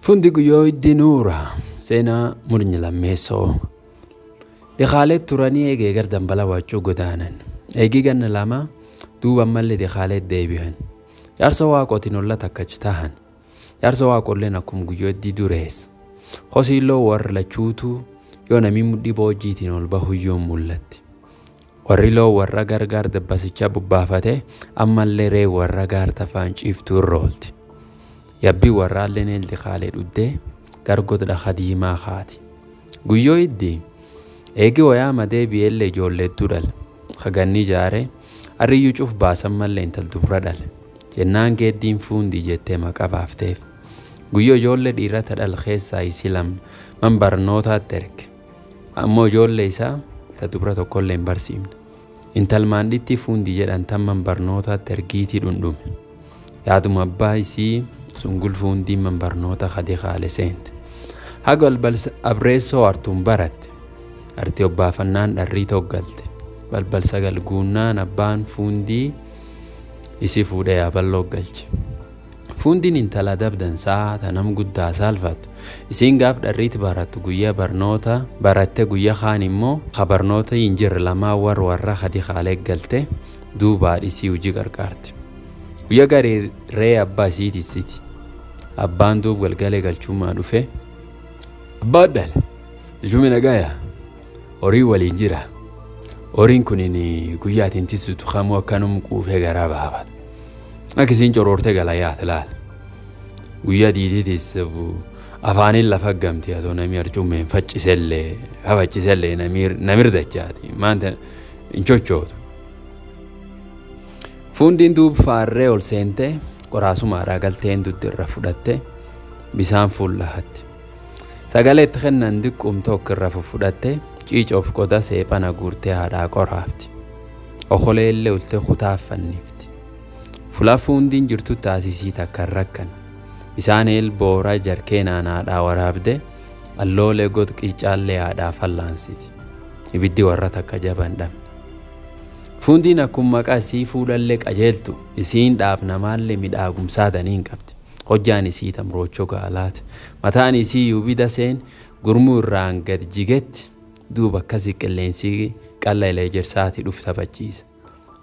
Fundi guyyoo iddi nuura seenaa murni lammeessoo. Dikaalet turanii eegee gar dambala waachuu godaanan. Eegii ganna lama duuba mallee dikaalet deebi'an. Jaarsa waaqotiin olla takkach tahan. Jaarsa waaqolleen akkuma guyyoo iddi durees. Hosiiloo warra lachuutu yoo namni mudhii boojjiitiin ol bahuyyoon mul'atti. Warri loo warra gargaar dabbasicha bubbaafate ammallee ree warra gaar tafaan ciiftuu irra oolti. Yabbii warraalleen eeldi khaalee dhuddee gargodha khadiimaa haati. Guyyoo iddi eegi wayaa madee biyeellee ijoolleettuu dhale. Haganni jaare arriyyuu cuuf baasan mallee intal dubra dhale. Jennaan geeddiin fuundi jettee maqaa baafteef. Guyyoo ijoollee dhiirata dhal keessaa isii man barnootaatti erge. Ammoo ijoollee isaa ta dubra tokkollee hin barsiifne. Intal maandhitti fuundi jedhan tamman barnootaatti ergiitii dhundhume. Yaaduma abbaa isii sungul fuundi man barnoota khadii khaale seente. Haga balbal abreessoo artuun baratte. Artii obbaafannaan dharrii toggalte. Balbal sagal guunnaan abbaan fuundi isi fuudhee yaaballoo galche. Fuundiin intala dabdansaa tanam guddaa saalfattu. Isiin gaaf dharriitti barattu guyyaa barnoota baratte guyyaa kaan immoo barnoota injirra lamaa warra khadii khaalee galte duubaa isii hojii gargaarti. Guyyaa garii ree abbaa isiitisiti. Abbaan duub galgalee galchuumaa dhufe. Abbaa dhale. Ijoomee nagaaya. Horii waliin jira. Horiin kunin guyyaatiin tisutu kamuu akkanum quufee garaa baafata. Akkasiin coroortee galayaat laal. Guyyaa diidiitis afaaniin lafa gamti atoo namni arcuumeen faccisellee namirdachaati. Maanta hin chochootu. Fuundiin duub faarree ol seente qoraasumaadhaa galteen dutti irra fudhatte bisaan fuullahatte. Sagalee itti kennan diqqum tokko irra fudhatte ciicoof qoda seephana guurtee haadhaa qoraafti. Okoleellee ulte kutaaffanniifti. Fula fuundiin jirtu taasisii takka rakkan. Bisaan boora jarkeenaan haadhaa waraabde alloolee god qiccaallee haadhaa fallaansiti. Ibiddi warra takka jaban dhabne. Fuundiin akkuma maqaa isii fuudhallee qajeeltu isiin dhaaf namaallee midhaagumsaataniin qabdi. Hojjaan isii tamroochoo gaalaati. Mataan isii yuubida seen gurmuu irraan gad jigetti duuba akkasii qilleensii qalleelee jirsaati dhuf taphachiisa.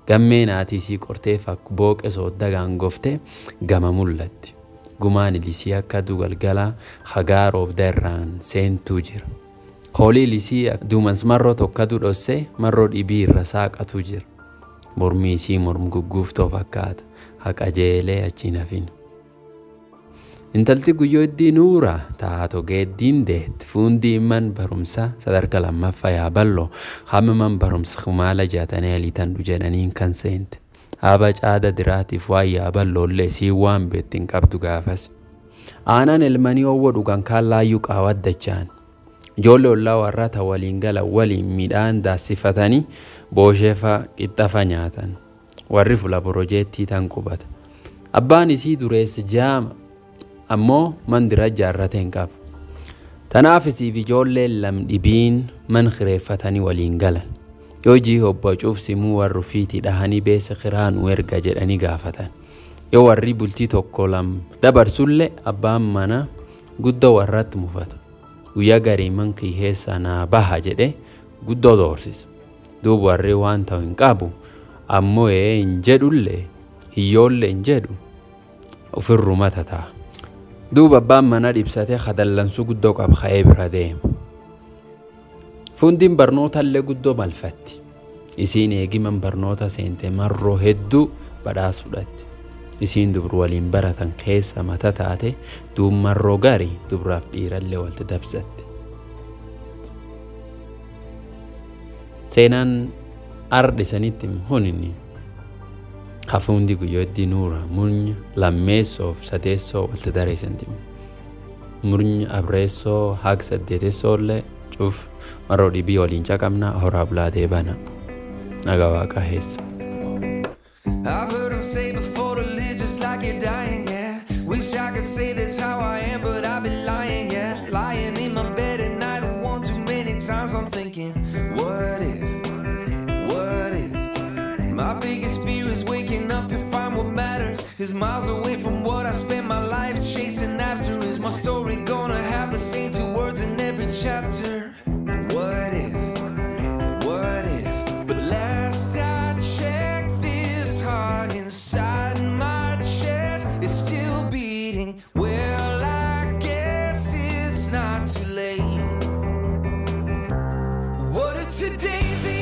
Gammeen haati isii qortee fakku booqe soodda gaangofte gama mul'atti. Gumaan ilisii akka dugalgalaa hagaa roobda irraan seentuu jira. Koolii ilisii duumans marroo tokkatu dhosse marroo dhibii irra saaqatu jira. Mormii isii morm gugguuftoo fakkaata. Haqa jeelee achiin hafin. Intalti guyyoo iddii nuura taatoo geeddiin deetti. Fuundii man barumsa sadarka lammaffaa yaaballoo hamma man barumsa kumaala jaatanii aliitan jedhaniin kan seente. Haaba caada diraatiif waan yaaballoollee sii waan beettiin qabdu gaafas. Aanaan ilmanii owwa dhugan kaan laayyuu qaawaddachaan. Ijoollee ollaa warra ta waliin gala waliin midhaan daasifatanii boosheefa qixxafa nyaatan. Warri fula piroojeettii tan qubata. Abbaan isii dureessa jaama ammoo mandira jaarrate hin qabu. Tanaaf isiif ijoolleen lamdhibiin man khireeffatanii waliin galan. Yoo jii hobbacuuf simuu warri fiitii dhahanii beessa khiraanuu erga jedhanii gaafatan. Yoo warri bultii tokko dabarsullee abbaan mana guddoo warratti mufata. Guyyaa garii man kiheessa naa baha jedhe guddoo doorsisa. Duuba warri waan ta'u hin qabu ammoo hin jedhullee hiyyoollee hin jedhu ofirruma tataa. Duuba abbaan mana dhibsatee hadallansuu guddoo qaba ka'ee bira deema. Fuundiin barnootaallee guddoo malfatti. Isiin eegiman barnoota seente marroo hedduu badhaas fudhatte. Isiin dubru waliin baratan keessa mata taate duub marroo garii dubraaf dhiirallee walti dabsatte. Seenaan ardhisanitti huninni. Hafuundi guyyoo iddii nuura murnya lammeessoof sadeessoo walti dareessanti. Murnya abreessoo haag saddeetessoollee cuuf marroo dhibii waliin caqabna horaa bulaa deebana. Naga waaqa heessa. I've heard him say before to live just like you're dying, yeah. Wish I could say that's how I am, but I've been lying, yeah. Lying in my bed at night one too many times I'm thinking, what if? My biggest fear is waking up to find what matters is miles away from what I spent my life chasing after. Is my story today's the